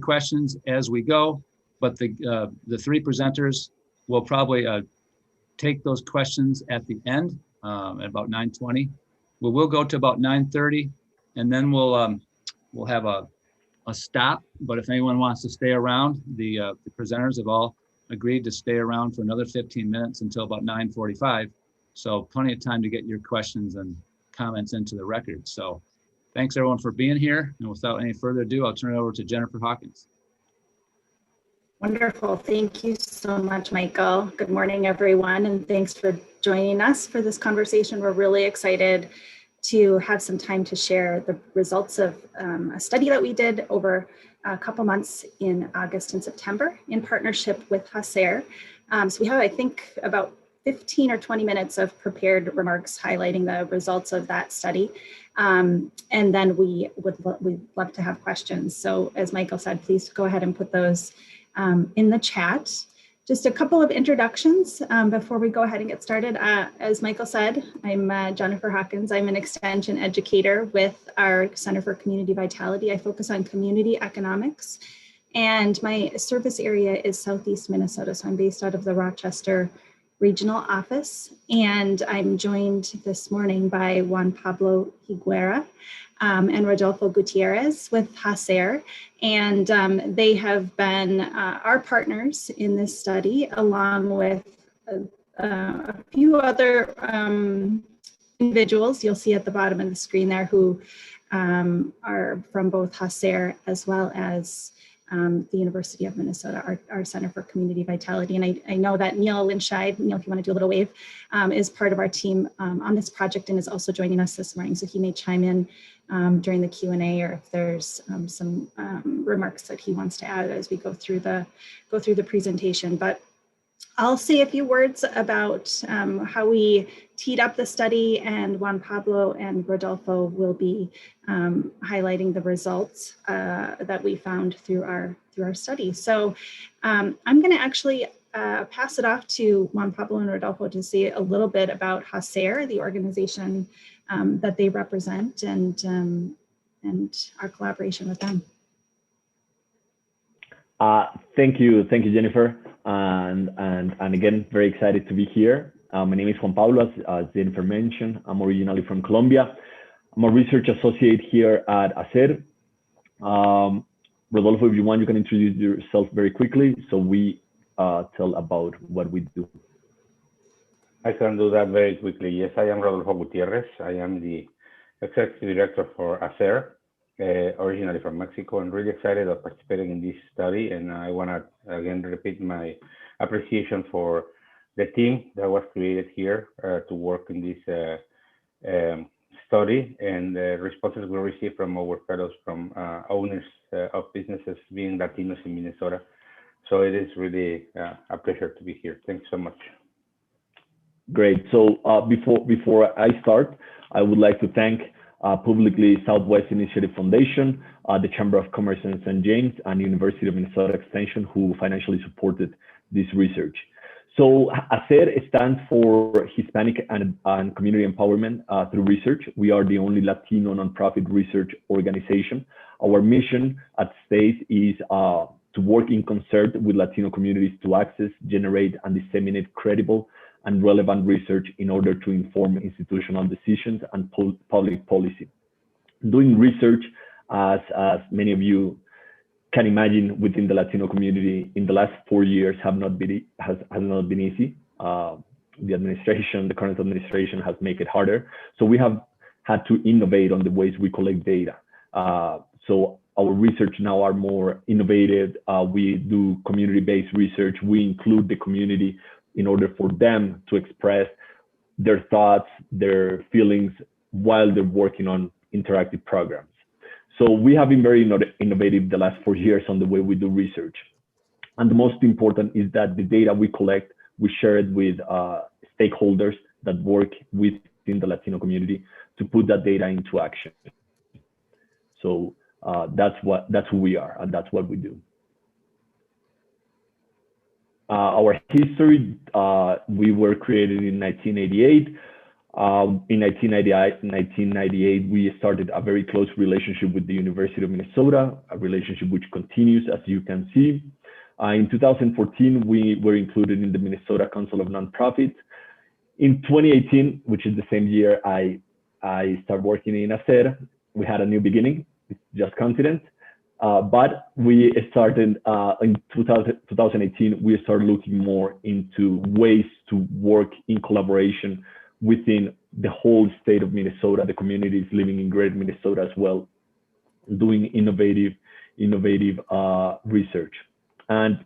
questions as we go, but the three presenters will probably take those questions at the end at about 9:20. We'll go to about 9:30, and then we'll have a stop. But if anyone wants to stay around, the presenters have all agreed to stay around for another 15 minutes until about 9:45. So plenty of time to get your questions and comments into the record. So thanks everyone for being here. And without any further ado, I'll turn it over to Jennifer Hawkins. Wonderful. Thank you so much, Michael. Good morning, everyone, and thanks for joining us for this conversation. We're really excited to have some time to share the results of a study that we did over a couple months in August and September in partnership with HACER. So we have, I think, about 15 or 20 minutes of prepared remarks highlighting the results of that study. And then we'd love to have questions. So as Michael said, please go ahead and put those in the chat. Just a couple of introductions before we go ahead and get started. As Michael said, I'm Jennifer Hawkins. I'm an extension educator with our Center for Community Vitality. I focus on community economics, and my service area is Southeast Minnesota. So I'm based out of the Rochester Regional Office, and I'm joined this morning by Juan Pablo Higuera and Rodolfo Gutierrez with HACER, and they have been our partners in this study, along with a few other individuals you'll see at the bottom of the screen there who are from both HACER as well as the University of Minnesota, our Center for Community Vitality. And I know that Neil Linscheid, Neil, if you want to do a little wave, is part of our team on this project and is also joining us this morning. So he may chime in during the Q&A, or if there's some remarks that he wants to add as we go through the presentation. But I'll say a few words about how we teed up the study, and Juan Pablo and Rodolfo will be highlighting the results that we found through our study. So I'm going to actually pass it off to Juan Pablo and Rodolfo to say a little bit about HACER, the organization that they represent, and our collaboration with them. Thank you, Jennifer, and again, very excited to be here. My name is Juan Pablo, as Jennifer mentioned. I'm originally from Colombia. I'm a research associate here at HACER. Rodolfo, if you want, you can introduce yourself very quickly so we tell about what we do. I can do that very quickly. Yes, I am Rodolfo Gutierrez. I am the executive director for HACER. Originally from Mexico, and really excited about participating in this study. And I want to again repeat my appreciation for the team that was created here to work in this study, and the responses we received from our fellows, from owners of businesses being Latinos in Minnesota. So it is really a pleasure to be here. Thanks so much. Great. So before I start, I would like to thank publicly Southwest Initiative Foundation, the Chamber of Commerce in St. James, and University of Minnesota Extension, who financially supported this research. So HACER stands for Hispanic and Community Empowerment through Research. We are the only Latino nonprofit research organization. Our mission at STACE is to work in concert with Latino communities to access, generate, and disseminate credible and relevant research in order to inform institutional decisions and public policy. Doing research, as many of you can imagine, within the Latino community in the last 4 years has not been easy. The current administration has made it harder. So we have had to innovate on the ways we collect data. So our research now are more innovative. We do community-based research. We include the community in order for them to express their thoughts, their feelings, while they're working on interactive programs. So we have been very innovative the last 4 years on the way we do research. And the most important is that the data we collect, we share it with stakeholders that work within the Latino community to put that data into action. So that's who we are, and that's what we do. Our history, we were created in 1988. In 1998, we started a very close relationship with the University of Minnesota, a relationship which continues, as you can see. In 2014, we were included in the Minnesota Council of Nonprofits. In 2018, which is the same year I started working in HACER, we had a new beginning. It's just coincidence. But we started in 2018, we started looking more into ways to work in collaboration within the whole state of Minnesota, the communities living in greater Minnesota as well, doing innovative research. And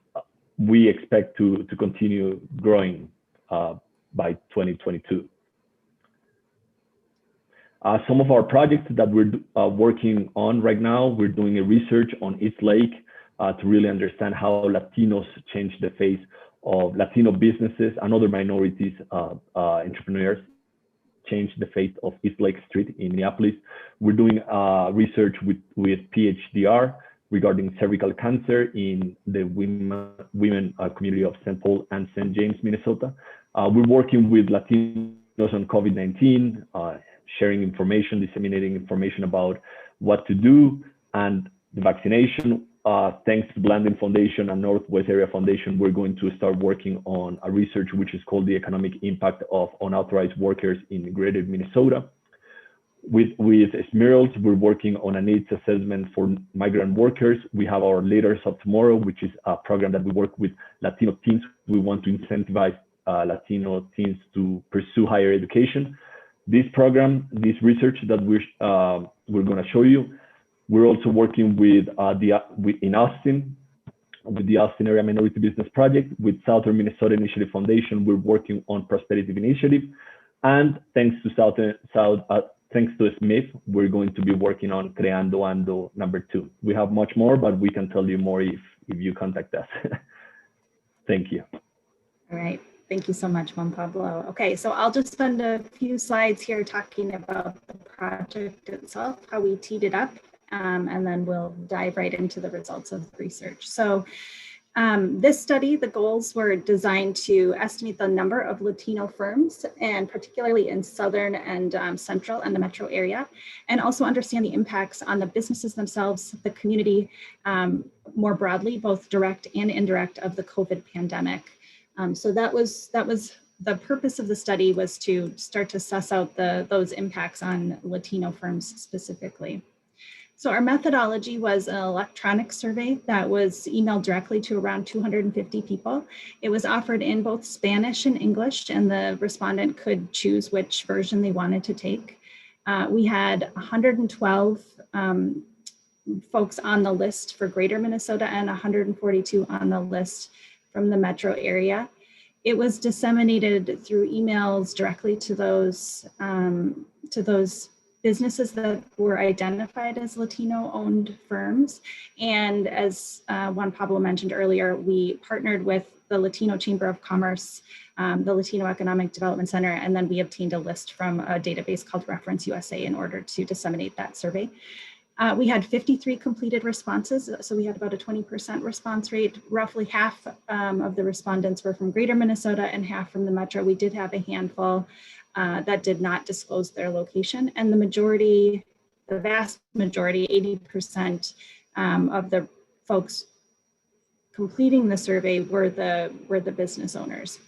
we expect to continue growing by 2022. Some of our projects that we're working on right now, we're doing a research on East Lake to really understand how Latinos change the face of Latino businesses and other minorities entrepreneurs change the face of East Lake Street in Minneapolis. We're doing research with PHDR regarding cervical cancer in the women community of St. Paul and St. James, Minnesota. We're working with Latinos on COVID-19, sharing information, disseminating information about what to do and the vaccination. Thanks to Blanding Foundation and Northwest Area Foundation, we're going to start working on a research which is called the economic impact of unauthorized workers in greater Minnesota. With Esmeralda, we're working on a needs assessment for migrant workers. We have our Leaders of Tomorrow, which is a program that we work with Latino teens. We want to incentivize Latino teens to pursue higher education. This program, this research that we're going to show you, we're also working with in Austin, with the Austin Area Minority Business Project, with Southern Minnesota Initiative Foundation. We're working on Prosperity Initiative, and thanks to Smith, we're going to be working on Creando Ando #2. We have much more, but we can tell you more if you contact us. Thank you. All right. Thank you so much, Juan Pablo. Okay, so I'll just spend a few slides here talking about the project itself, how we teed it up, and then we'll dive right into the results of the research. So this study, the goals were designed to estimate the number of Latino firms, and particularly in Southern and Central and the metro area, and also understand the impacts on the businesses themselves, the community more broadly, both direct and indirect of the COVID pandemic. So that was the purpose of the study, was to start to suss out those impacts on Latino firms specifically. So our methodology was an electronic survey that was emailed directly to around 250 people. It was offered in both Spanish and English, and the respondent could choose which version they wanted to take. We had 112 folks on the list for Greater Minnesota and 142 on the list from the metro area. It was disseminated through emails directly to those businesses that were identified as Latino-owned firms. And as Juan Pablo mentioned earlier, we partnered with the Latino Chamber of Commerce, the Latino Economic Development Center, and then we obtained a list from a database called Reference USA in order to disseminate that survey. We had 53 completed responses, so we had about a 20% response rate. Roughly half of the respondents were from Greater Minnesota and half from the metro. We did have a handful that did not disclose their location, and the vast majority, 80% of the folks completing the survey were the business owners.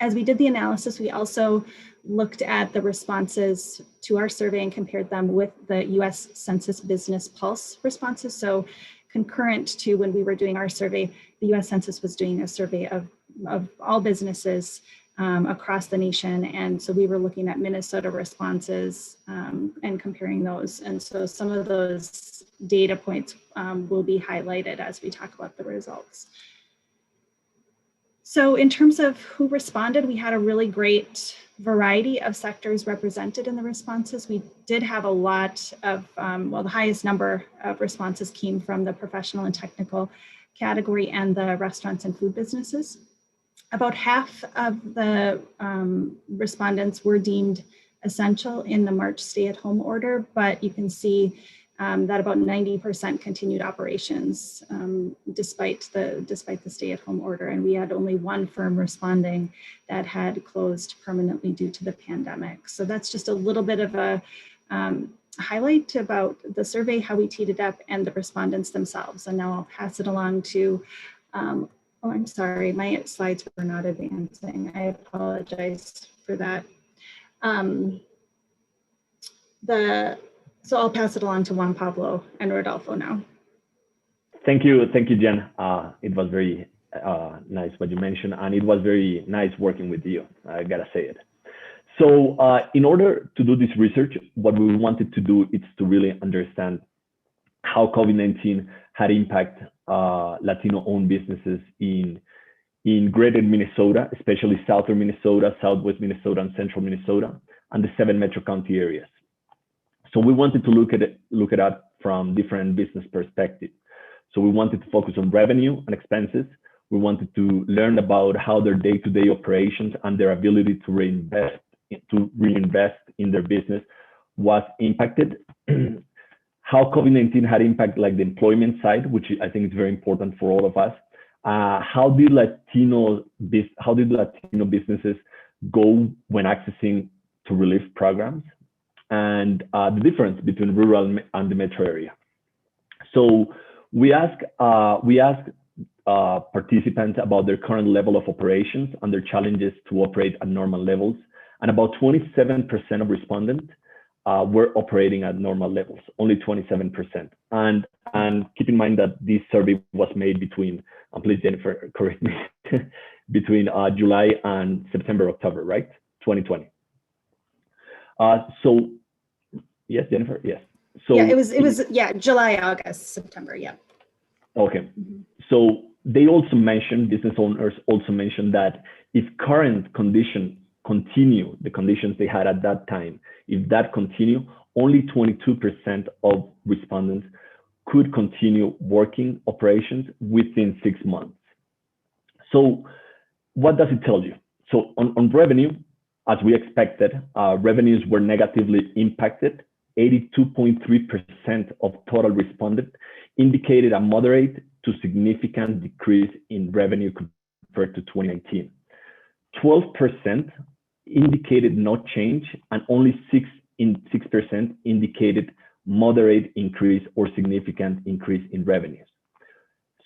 As we did the analysis, we also looked at the responses to our survey and compared them with the US Census Business Pulse responses. So concurrent to when we were doing our survey, the US Census was doing a survey of all businesses across the nation. And so we were looking at Minnesota responses and comparing those. And so some of those data points will be highlighted as we talk about the results. So in terms of who responded, we had a really great variety of sectors represented in the responses. We did have a lot of, the highest number of responses came from the professional and technical category and the restaurants and food businesses. About half of the respondents were deemed essential in the March stay-at-home order, but you can see that about 90% continued operations despite the stay-at-home order. And we had only one firm responding that had closed permanently due to the pandemic. So that's just a little bit of a highlight about the survey, how we teed it up, and the respondents themselves. And now I'll pass it along to, oh, I'm sorry, my slides were not advancing. I apologize for that. So I'll pass it along to Juan Pablo and Rodolfo now. Thank you, Jen. It was very nice what you mentioned, and it was very nice working with you, I gotta say it. So in order to do this research, what we wanted to do is to really understand how COVID-19 had impacted Latino-owned businesses in greater Minnesota, especially southern Minnesota, southwest Minnesota, and central Minnesota, and the 7 metro county areas. So we wanted to look at it from different business perspectives. So we wanted to focus on revenue and expenses. We wanted to learn about how their day-to-day operations and their ability to reinvest in their business was impacted. How COVID-19 had impact like the employment side, which I think is very important for all of us. How did Latino businesses go when accessing to relief programs? And the difference between rural and the metro area. So we asked participants about their current level of operations and their challenges to operate at normal levels. And about 27% of respondents were operating at normal levels, only 27%. And keep in mind that this survey was made between, please Jennifer, correct me, between July and September, October, right? 2020. So, yes, Jennifer, yes. So yeah, it was July, August, September, yeah. Okay, so they also mentioned, business owners also mentioned that if current conditions continue, the conditions they had at that time, if that continue, only 22% of respondents could continue working operations within 6 months. So what does it tell you? So on revenue, as we expected, revenues were negatively impacted. 82.3% of total respondents indicated a moderate to significant decrease in revenue compared to 2019. 12% indicated no change, and only 6% indicated moderate increase or significant increase in revenues.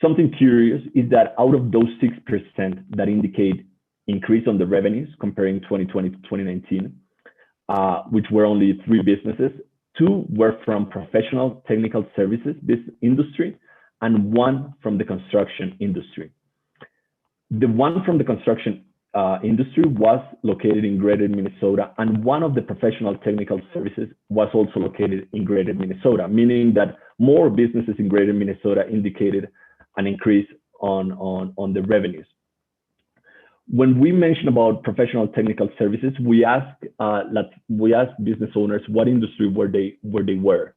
Something curious is that out of those 6% that indicate increase on the revenues comparing 2020 to 2019, which were only 3 businesses, 2 were from professional technical services industry, and 1 from the construction industry. The one from the construction industry was located in greater Minnesota, and one of the professional technical services was also located in greater Minnesota, meaning that more businesses in greater Minnesota indicated an increase on the revenues. When we mention about professional technical services, we asked business owners what industry were they were,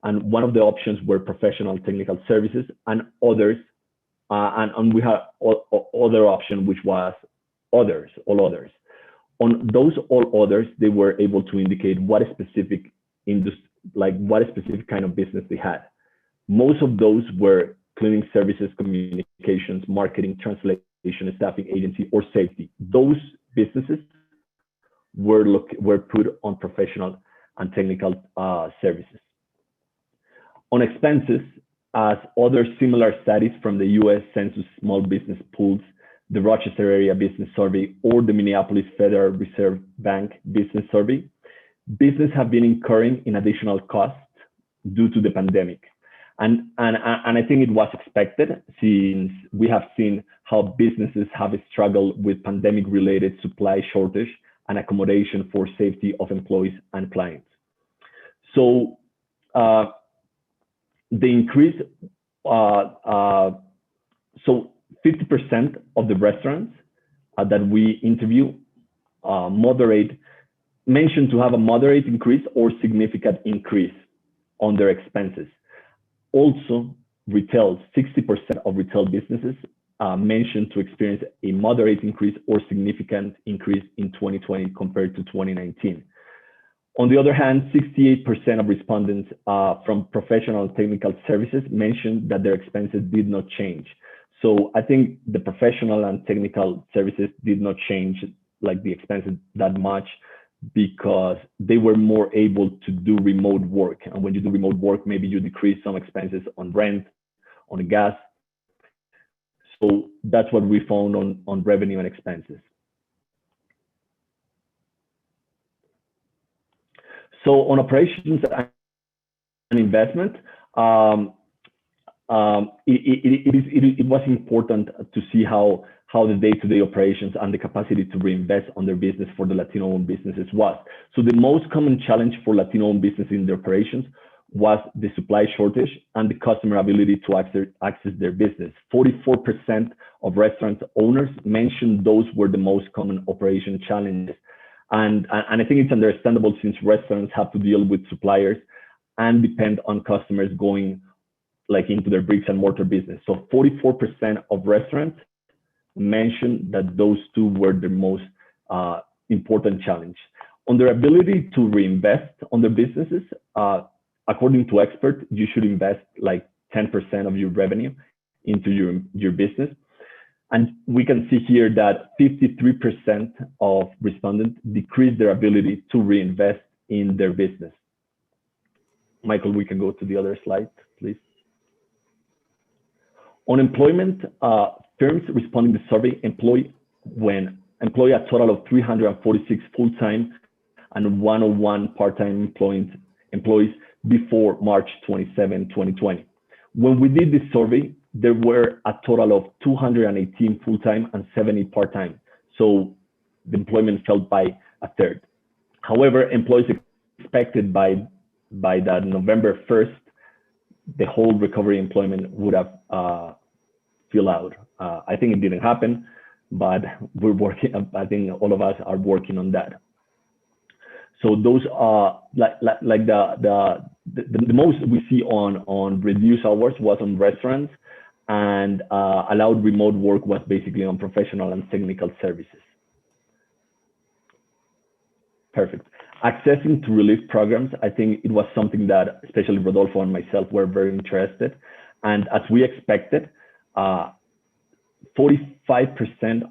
and one of the options were professional technical services, and others, and we have other option which was others, all others. On those all others, they were able to indicate what a specific industry, like what a specific kind of business they had. Most of those were cleaning services, communications, marketing, translation, staffing agency, or safety. Those businesses were put on professional and technical services. On expenses, as other similar studies from the U.S. Census Small Business Pools, the Rochester Area Business Survey, or the Minneapolis Federal Reserve Bank Business Survey, businesses have been incurring in additional costs due to the pandemic. And I think it was expected, since we have seen how businesses have struggled with pandemic-related supply shortage and accommodation for safety of employees and clients. So the increase, so 50% of the restaurants that we interview mentioned to have a moderate increase or significant increase on their expenses. Also, retail, 60% of retail businesses mentioned to experience a moderate increase or significant increase in 2020 compared to 2019. On the other hand, 68% of respondents from professional and technical services mentioned that their expenses did not change. So I think the professional and technical services did not change like the expenses that much because they were more able to do remote work. And when you do remote work, maybe you decrease some expenses on rent, on gas. So that's what we found on revenue and expenses. So on operations and investment, it was important to see how the day-to-day operations and the capacity to reinvest on their business for the Latino-owned businesses was. So the most common challenge for Latino-owned businesses in their operations was the supply shortage and the customer ability to access their business. 44% of restaurant owners mentioned those were the most common operation challenges. And I think it's understandable since restaurants have to deal with suppliers and depend on customers going like into their bricks and mortar business. So 44% of restaurants mentioned that those two were the most important challenge. On their ability to reinvest on their businesses, according to experts, you should invest like 10% of your revenue into your business. And we can see here that 53% of respondents decreased their ability to reinvest in their business. Michael, we can go to the other slide, please. On employment, firms responding to the survey employ a total of 346 full-time and 101 part-time employees before March 27, 2020. When we did this survey, there were a total of 218 full-time and 70 part-time. So the employment fell by a third. However, employees expected by that November 1st, the whole recovery employment would have filled out. I think it didn't happen, but we're working. I think all of us are working on that. So those are like the most we see on reduced hours was on restaurants, and allowed remote work was basically on professional and technical services. Perfect. Accessing to relief programs, I think it was something that especially Rodolfo and myself were very interested. And as we expected, 45%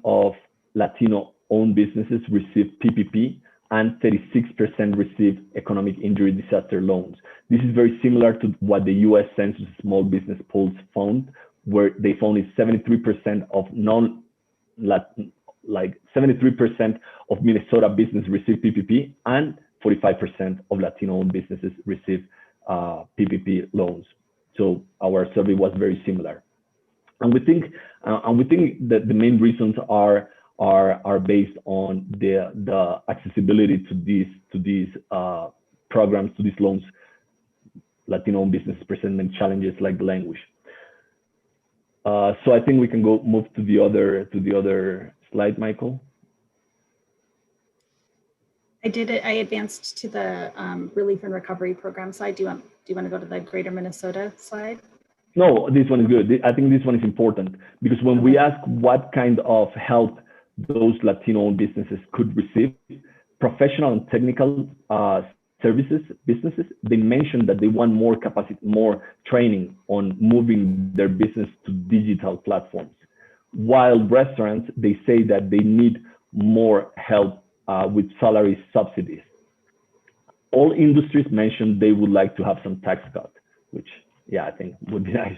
of Latino-owned businesses received PPP and 36% received economic injury disaster loans. This is very similar to what the U.S. Census Small Business Polls found, where they found is 73% of 73% of Minnesota businesses received PPP and 45% of Latino-owned businesses received PPP loans. So our survey was very similar, and we think that the main reasons are based on the accessibility to these programs, to these loans. Latino-owned businesses present challenges like the language. So I think we can move to the other slide, Michael. I did it. I advanced to the relief and recovery program slide. Do you want to go to the Greater Minnesota slide? No, this one is good. I think this one is important because when we ask what kind of help those Latino-owned businesses could receive, professional and technical services businesses, they mentioned that they want more capacity, more training on moving their business to digital platforms. While restaurants, they say that they need more help with salary subsidies. All industries mentioned they would like to have some tax cut, which, yeah, I think would be nice.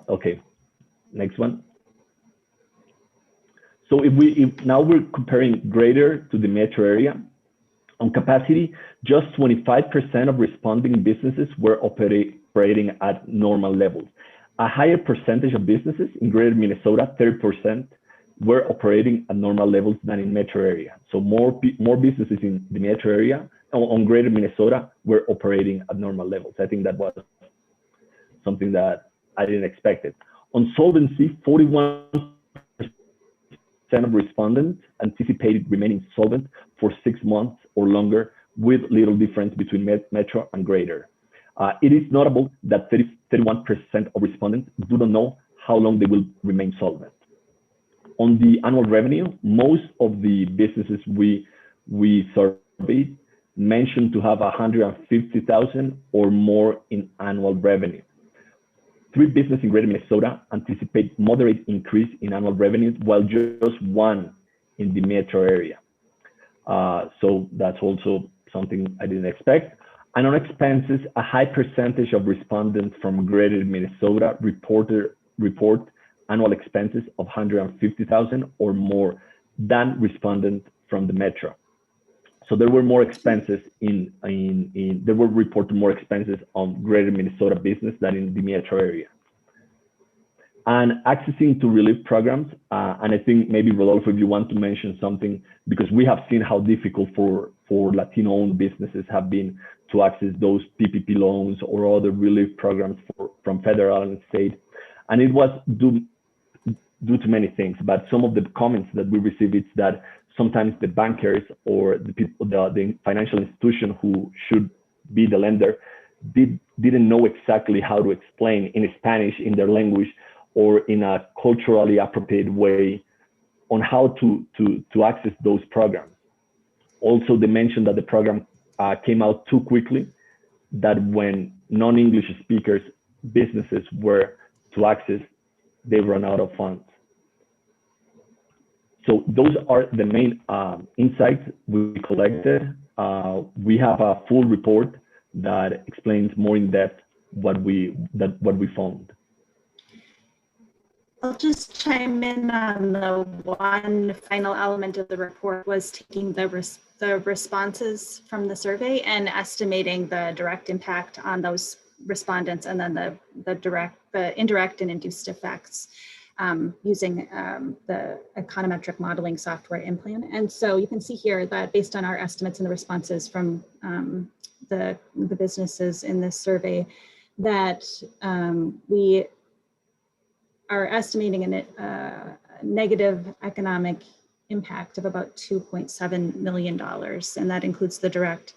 Okay, next one. So if now we're comparing Greater to the metro area, on capacity, just 25% of responding businesses were operating at normal levels. A higher percentage of businesses in Greater Minnesota, 30%, were operating at normal levels than in metro area. So more businesses in the metro area on Greater Minnesota were operating at normal levels. I think that was something that I didn't expect it. On solvency, 41% of respondents anticipated remaining solvent for 6 months or longer, with little difference between metro and Greater. It is notable that 31% of respondents do not know how long they will remain solvent. On the annual revenue, most of the businesses we surveyed mentioned to have 150,000 or more in annual revenue. 3 businesses in Greater Minnesota anticipate moderate increase in annual revenues, while just 1 in the metro area. So that's also something I didn't expect. And on expenses, a high percentage of respondents from Greater Minnesota report annual expenses of 150,000 or more than respondents from the metro. So there were more expenses there were reported more expenses on Greater Minnesota business than in the metro area. And accessing to relief programs, and I think maybe Rodolfo, if you want to mention something, because we have seen how difficult for Latino-owned businesses have been to access those PPP loans or other relief programs from federal and state. And it was due to many things, but some of the comments that we received is that sometimes the bankers or the people, the financial institution who should be the lender didn't know exactly how to explain in Spanish, in their language, or in a culturally appropriate way on how to access those programs. Also, they mentioned that the program came out too quickly, that when non-English speakers businesses were to access, they run out of funds. So those are the main insights we collected. We have a full report that explains more in depth what we found. I'll just chime in on the one final element of the report was taking the responses from the survey and estimating the direct impact on those respondents, and then the indirect and induced effects using the econometric modeling software Implan. And so you can see here that based on our estimates and the responses from the businesses in this survey, that we are estimating a negative economic impact of about $2.7 million. And that includes the direct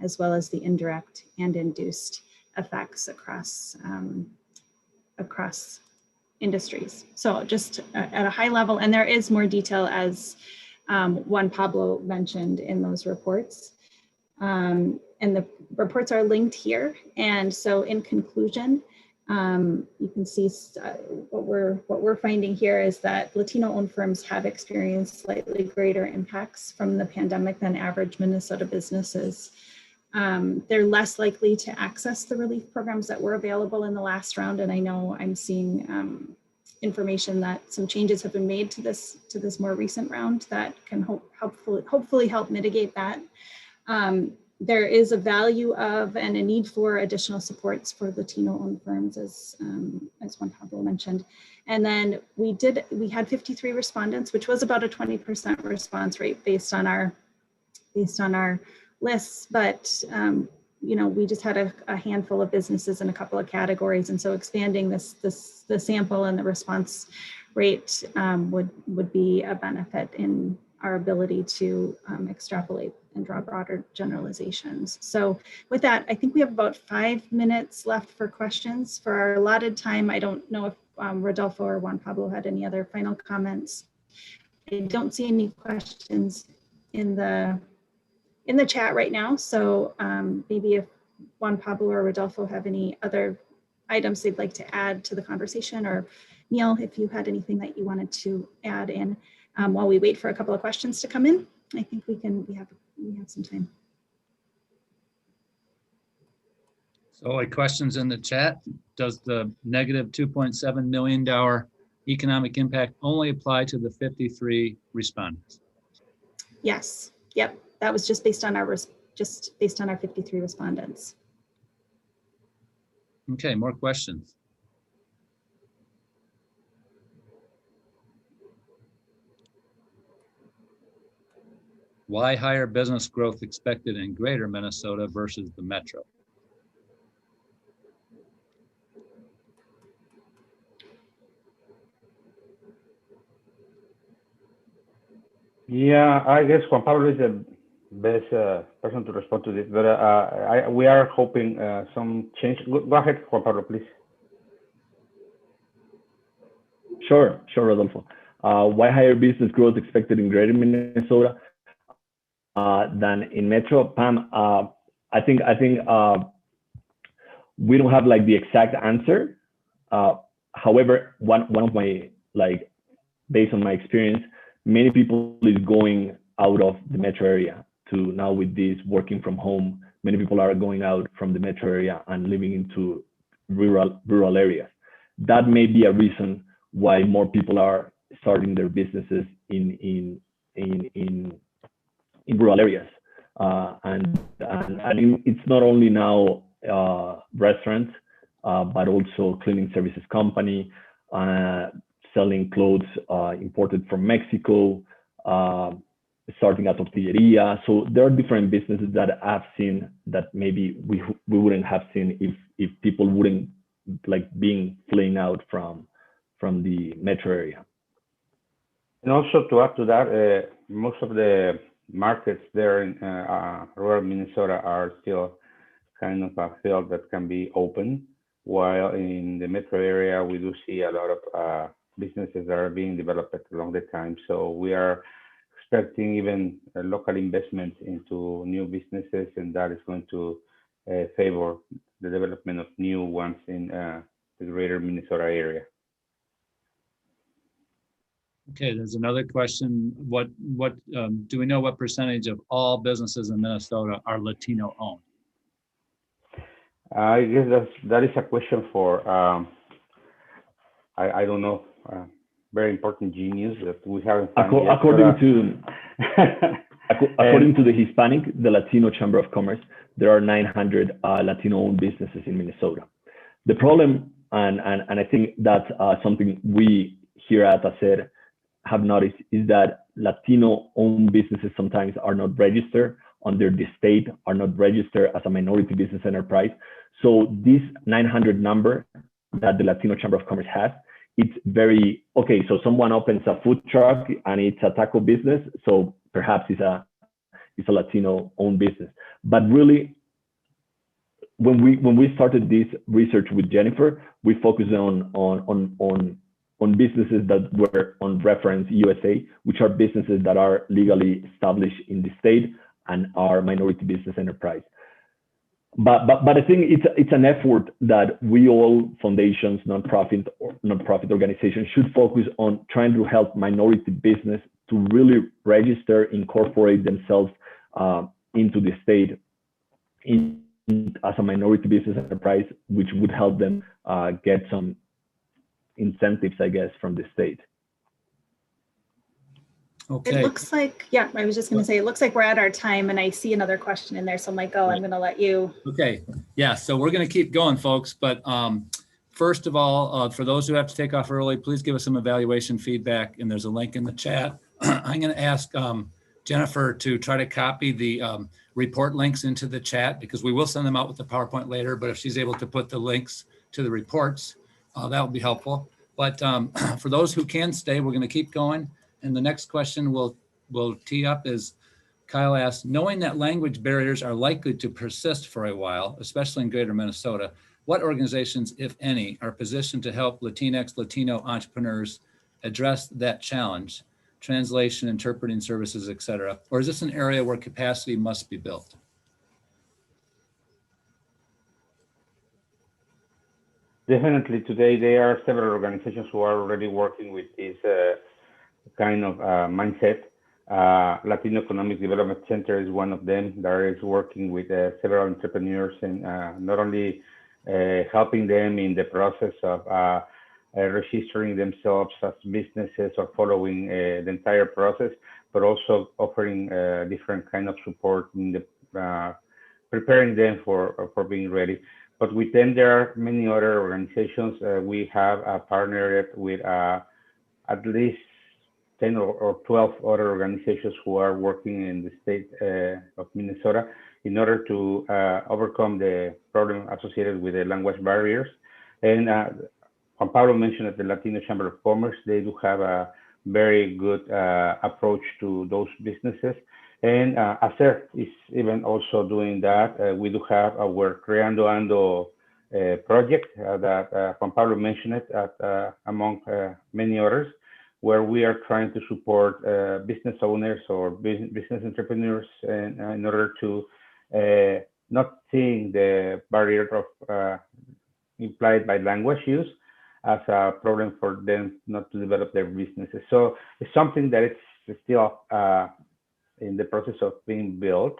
as well as the indirect and induced effects across industries. So just at a high level, and there is more detail as Juan Pablo mentioned in those reports. And the reports are linked here. And so in conclusion, you can see what we're finding here is that Latino-owned firms have experienced slightly greater impacts from the pandemic than average Minnesota businesses. They're less likely to access the relief programs that were available in the last round, and I know I'm seeing information that some changes have been made to this more recent round that can hopefully help mitigate that. There is a value of and a need for additional supports for Latino-owned firms, as Juan Pablo mentioned. And then we had 53 respondents, which was about a 20% response rate based on our lists, but you know, we just had a handful of businesses in a couple of categories, and so expanding the sample and the response rate would be a benefit in our ability to extrapolate and draw broader generalizations. So with that, I think we have about 5 minutes left for questions. For our allotted time, I don't know if Rodolfo or Juan Pablo had any other final comments. I don't see any questions in the chat right now. So maybe if Juan Pablo or Rodolfo have any other items they'd like to add to the conversation, or Neil, if you had anything that you wanted to add in while we wait for a couple of questions to come in, I think we have some time. So like questions in the chat, does the negative $2.7 million economic impact only apply to the 53 respondents? Yes, yep. That was just based on our 53 respondents. Okay, more questions. Why higher business growth expected in Greater Minnesota versus the metro? Yeah, I guess Juan Pablo is the best person to respond to this, but we are hoping some change. Go ahead, Juan Pablo, please. Sure, Rodolfo. Why higher business growth expected in Greater Minnesota? than in Metro. Pam, I think we don't have like the exact answer. However, one of my, like, based on my experience, many people is going out of the metro area to now with this working from home. Many people are going out from the metro area and living into rural areas. That may be a reason why more people are starting their businesses in rural areas. And it's not only now restaurants, but also cleaning services company, selling clothes imported from Mexico, starting a tortilleria. So there are different businesses that I've seen that maybe we wouldn't have seen if people wouldn't like being fleeing out from the metro area. And also to add to that, most of the markets there in rural Minnesota are still kind of a field that can be open, while in the metro area, we do see a lot of businesses that are being developed along the time. So we are expecting even local investment into new businesses, and that is going to favor the development of new ones in the greater Minnesota area. Okay, there's another question. What do we know what percentage of all businesses in Minnesota are Latino owned? I guess that is a question for I don't know, very important genius that we haven't found yet. According to the Hispanic, the Latino Chamber of Commerce, there are 900 Latino-owned businesses in Minnesota. The problem, and I think that's something we here at HACER have noticed, is that Latino-owned businesses sometimes are not registered under the state, are not registered as a minority business enterprise. So this 900 number that the Latino Chamber of Commerce has, it's very, okay, so someone opens a food truck and it's a taco business, so perhaps it's a Latino-owned business. But really, when we started this research with Jennifer, we focused on businesses that were on reference USA, which are businesses that are legally established in the state and are minority business enterprise. But I think it's an effort that we all foundations, nonprofit organizations should focus on trying to help minority business to really register, incorporate themselves into the state as a minority business enterprise, which would help them get some incentives, I guess, from the state. Okay. It looks like, yeah, I was just going to say, it looks like we're at our time, and I see another question in there. So Michael, I'm going to let you. Okay. Yeah. So we're going to keep going, folks. But first of all, for those who have to take off early, please give us some evaluation feedback. And there's a link in the chat. I'm going to ask Jennifer to try to copy the report links into the chat, because we will send them out with the PowerPoint later. But if she's able to put the links to the reports, that would be helpful. But for those who can stay, we're going to keep going. And the next question we'll tee up is, Kyle asks, knowing that language barriers are likely to persist for a while, especially in greater Minnesota, what organizations, if any, are positioned to help Latinx, Latino entrepreneurs address that challenge? Translation, interpreting services, et cetera? Or is this an area where capacity must be built? Definitely today, there are several organizations who are already working with this kind of mindset. Latino Economic Development Center is one of them that is working with several entrepreneurs and not only helping them in the process of registering themselves as businesses or following the entire process, but also offering different kind of support in the preparing them for being ready. But with them, there are many other organizations. We have partnered with at least 10 or 12 other organizations who are working in the state of Minnesota in order to overcome the problem associated with the language barriers. And Juan Pablo mentioned that the Latino Chamber of Commerce, they do have a very good approach to those businesses. And HACER is even also doing that. We do have our Creando Ando project that Juan Pablo mentioned it among many others, where we are trying to support business owners or business entrepreneurs in order to not seeing the barrier of implied by language use as a problem for them not to develop their businesses. So it's something that it's still in the process of being built,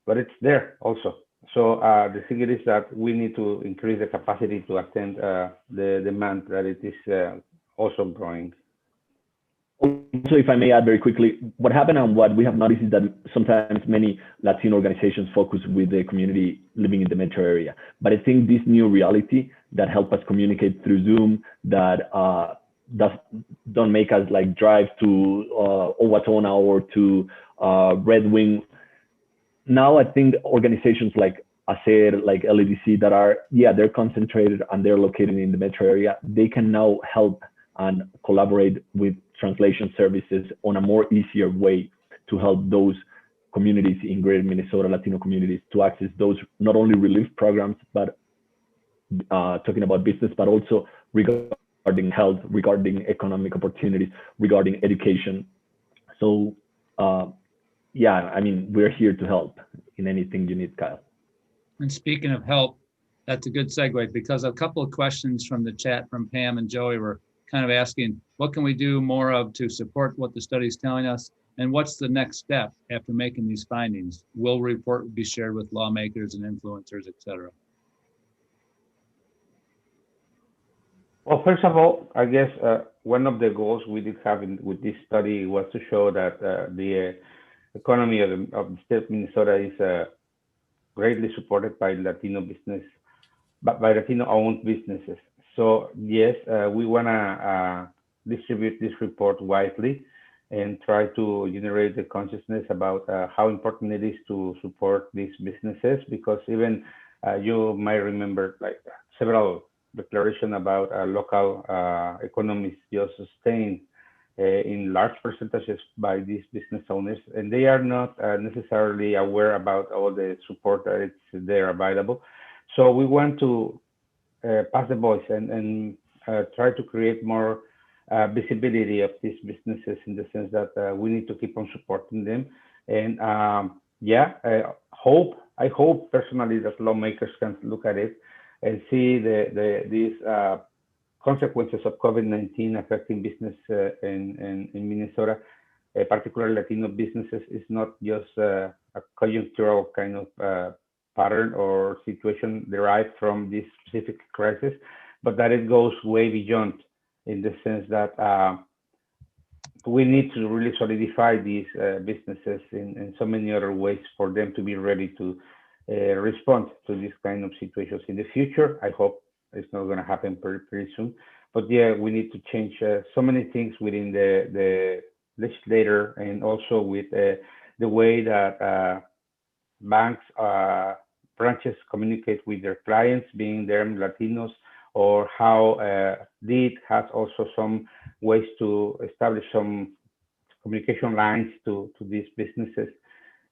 but it's there also. So the thing is that we need to increase the capacity to attend the demand that it is also growing. Also, if I may add very quickly, what happened and what we have noticed is that sometimes many Latino organizations focus with the community living in the metro area. But I think this new reality that help us communicate through Zoom, that don't make us like drive to Owatonna or to Red Wing. Now I think organizations like HACER, like LADC, that are, they're concentrated and they're located in the metro area, they can now help and collaborate with translation services on a more easier way to help those communities in greater Minnesota, Latino communities, to access those not only relief programs, but talking about business, but also regarding health, regarding economic opportunities, regarding education. So I mean, we're here to help in anything you need, Kyle. And speaking of help, that's a good segue, because a couple of questions from the chat from Pam and Joey were kind of asking, what can we do more of to support what the study is telling us? And what's the next step after making these findings? Will report be shared with lawmakers and influencers, et cetera? Well, first of all, I guess one of the goals we did have with this study was to show that the economy of the state of Minnesota is greatly supported by Latino business, but by Latino-owned businesses. So yes, we want to distribute this report widely and try to generate the consciousness about how important it is to support these businesses, because even you might remember like several declarations about local economies just sustained in large percentages by these business owners, and they are not necessarily aware about all the support that is there available. So we want to pass the voice and try to create more visibility of these businesses, in the sense that we need to keep on supporting them. And I hope personally that lawmakers can look at it and see these consequences of COVID-19 affecting business in Minnesota, particularly Latino businesses, is not just a conjunctural kind of pattern or situation derived from this specific crisis, but that it goes way beyond, in the sense that we need to really solidify these businesses in so many other ways for them to be ready to respond to these kind of situations in the future. I hope it's not going to happen pretty soon, but we need to change so many things within the legislator, and also with the way that banks, branches communicate with their clients, being them Latinos, or how DEED has also some ways to establish some communication lines to these businesses.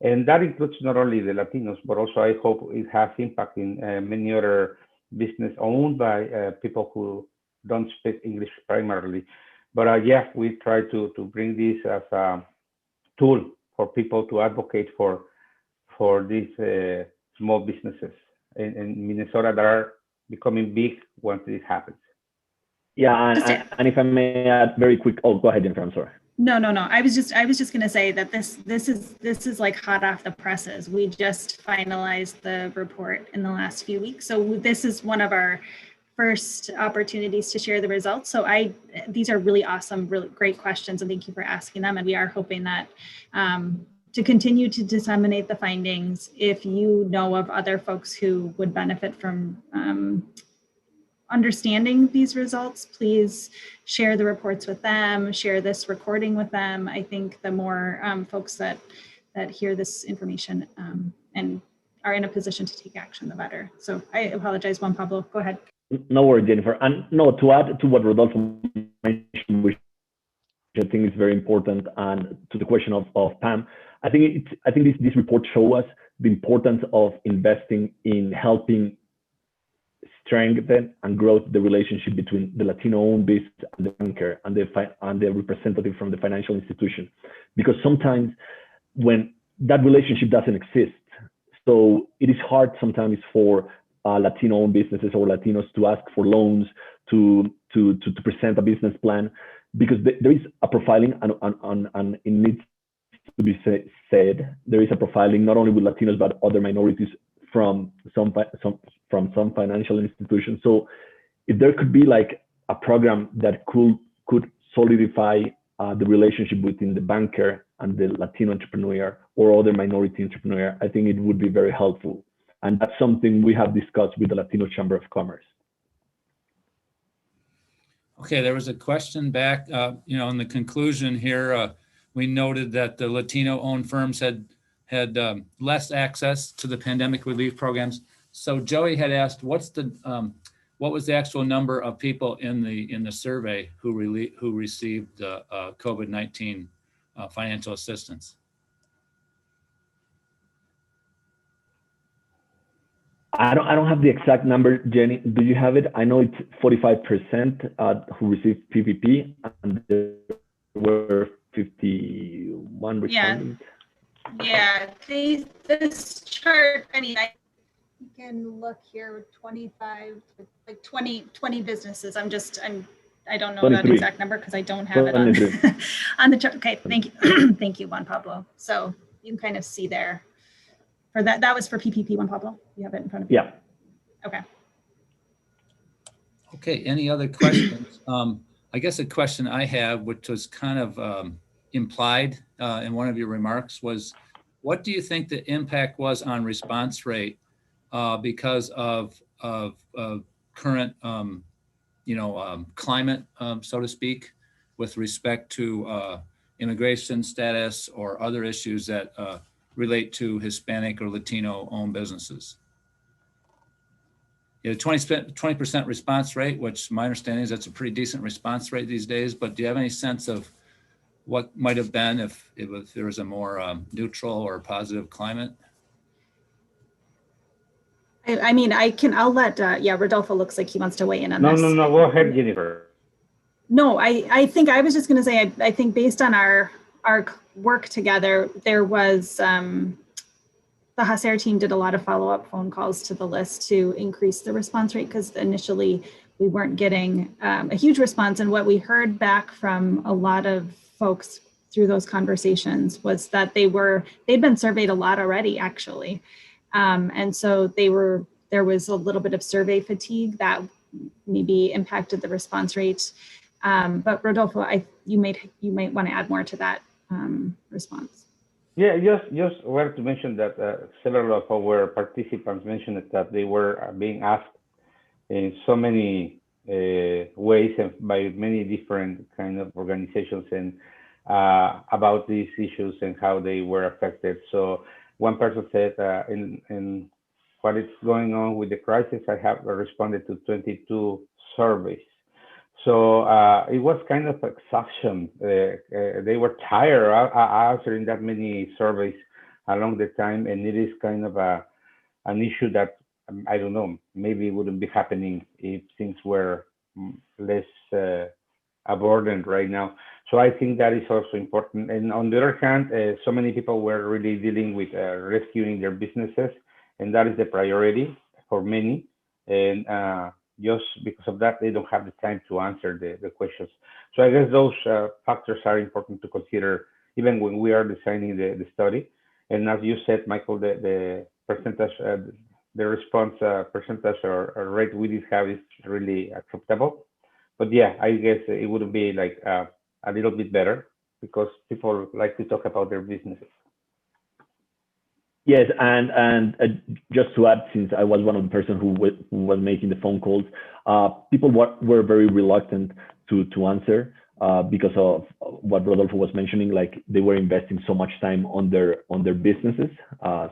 And that includes not only the Latinos, but also I hope it has impact in many other business owned by people who don't speak English primarily. But we try to bring this as a tool for people to advocate for these small businesses in Minnesota that are becoming big once it happens. Yeah, and if I may add very quick, go ahead, Jennifer, I'm sorry. No. I was just going to say that this is like hot off the presses. We just finalized the report in the last few weeks, so this is one of our first opportunities to share the results. So these are really awesome, really great questions, and thank you for asking them. And we are hoping that to continue to disseminate the findings. If you know of other folks who would benefit from understanding these results, please share the reports with them, share this recording with them. I think the more folks that hear this information and are in a position to take action, the better. So I apologize, Juan Pablo, go ahead. No worries, Jennifer. And no, to add to what Rodolfo mentioned, which I think is very important, and to the question of Pam, I think this report shows us the importance of investing in helping strengthen and grow the relationship between the Latino-owned business and the banker and the representative from the financial institution. Because sometimes when that relationship doesn't exist, so it is hard sometimes for Latino-owned businesses or Latinos to ask for loans, to present a business plan, because there is a profiling, and it needs to be said, there is a profiling not only with Latinos but other minorities from some financial institutions. So if there could be like a program that could solidify the relationship between the banker and the Latino entrepreneur or other minority entrepreneur, I think it would be very helpful. And that's something we have discussed with the Latino Chamber of Commerce. Okay, there was a question back, in the conclusion here, we noted that the Latino-owned firms had less access to the pandemic relief programs. So Joey had asked, what was the actual number of people in the survey who received COVID-19 financial assistance? I don't have the exact number, Jenny. Do you have it? I know it's 45% who received PPP, and there were 51 respondents. Yeah, this chart, I can look here, 25, like 20 businesses. I don't know 23. That exact number because I don't have it on the chart. Okay, thank you. Thank you, Juan Pablo. So you can kind of see there. For that was for PPP, Juan Pablo. You have it in front of you. Yeah. Okay. Okay, any other questions? I guess a question I have, which was kind of implied in one of your remarks, was what do you think the impact was on response rate because of current climate, so to speak, with respect to immigration status or other issues that relate to Hispanic or Latino-owned businesses? You have 20% response rate, which my understanding is that's a pretty decent response rate these days, but do you have any sense of what might have been if there was a more neutral or positive climate? I'll let, Rodolfo looks like he wants to weigh in on this. No, go ahead, Jennifer. No, I think I was just going to say, I think based on our work together, there was, the HACER team did a lot of follow-up phone calls to the list to increase the response rate, because initially we weren't getting a huge response. And what we heard back from a lot of folks through those conversations was that they'd been surveyed a lot already, actually. And so there was a little bit of survey fatigue that maybe impacted the response rate. But Rodolfo, you might want to add more to that response. Yeah, just wanted to mention that several of our participants mentioned that they were being asked in so many ways and by many different kind of organizations and about these issues and how they were affected. So one person said, in what is going on with the crisis, I have responded to 22 surveys. So it was kind of exhaustion. They were tired answering that many surveys along the time, and it is kind of an issue that I don't know, maybe wouldn't be happening if things were less a burden right now. So I think that is also important. And on the other hand, so many people were really dealing with rescuing their businesses, and that is the priority for many. And just because of that, they don't have the time to answer the questions. So I guess those factors are important to consider even when we are designing the study. And as you said, Michael, the percentage, the response percentage or rate we did have is really acceptable. But yeah, I guess it would be like a little bit better because people like to talk about their businesses. Yes, and just to add, since I was one of the person who was making the phone calls, people were very reluctant to answer because of what Rodolfo was mentioning. Like they were investing so much time on their businesses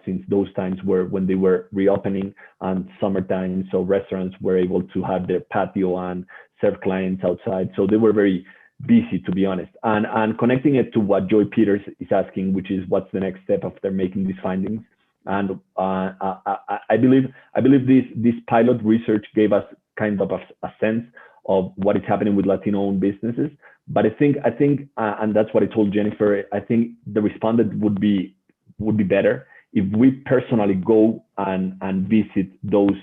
since those times were when they were reopening and summertime, so restaurants were able to have their patio and serve clients outside. So they were very busy, to be honest. And connecting it to what Joy Peters is asking, which is what's the next step after making these findings. And I believe this pilot research gave us kind of a sense of what is happening with Latino-owned businesses. But I think, and that's what I told Jennifer. I think the respondent would be better if we personally go and visit those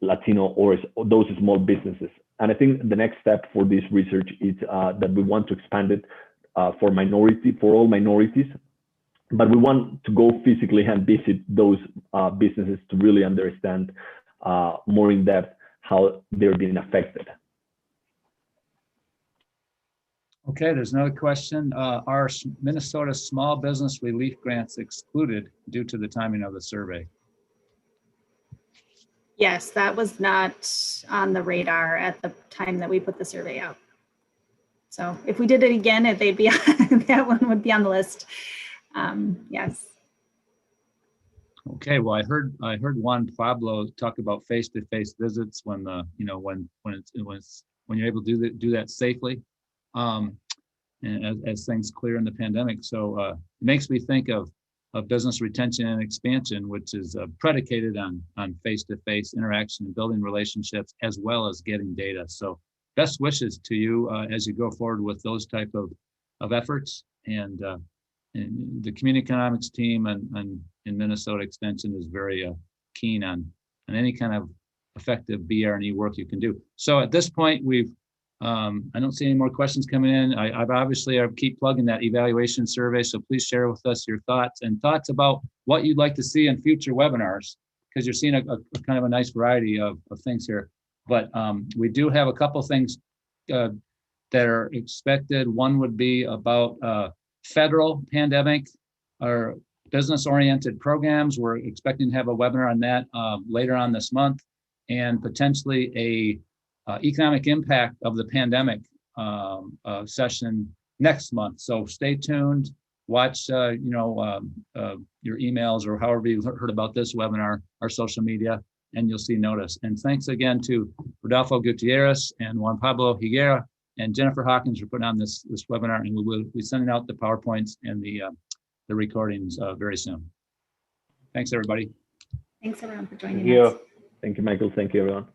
Latino or those small businesses. And I think the next step for this research is that we want to expand it for all minorities, but we want to go physically and visit those businesses to really understand more in depth how they're being affected. Okay, there's another question. Are Minnesota small business relief grants excluded due to the timing of the survey? Yes, that was not on the radar at the time that we put the survey out. So if we did it again, they'd be that one would be on the list. Yes. Okay, well, I heard Juan Pablo talk about face-to-face visits when when you're able to do that safely, and as things clear in the pandemic. So it makes me think of business retention and expansion, which is predicated on face-to-face interaction and building relationships, as well as getting data. So best wishes to you as you go forward with those type of efforts. And the community economics team and in Minnesota Extension is very keen on any kind of effective BR&E work you can do. So at this point, I don't see any more questions coming in. I keep plugging that evaluation survey, so please share with us your thoughts about what you'd like to see in future webinars, because you're seeing a kind of a nice variety of things here. But we do have a couple things that are expected. One would be about federal pandemic or business-oriented programs. We're expecting to have a webinar on that later on this month, and potentially a economic impact of the pandemic session next month. So stay tuned, watch your emails or however you heard about this webinar, our social media, and you'll see notice. And thanks again to Rodolfo Gutierrez and Juan Pablo Higuera and Jennifer Hawkins for putting on this webinar, and we will be sending out the PowerPoints and the recordings very soon. Thanks, everybody. Thanks, everyone, for joining us. Thank you, Michael. Thank you, everyone.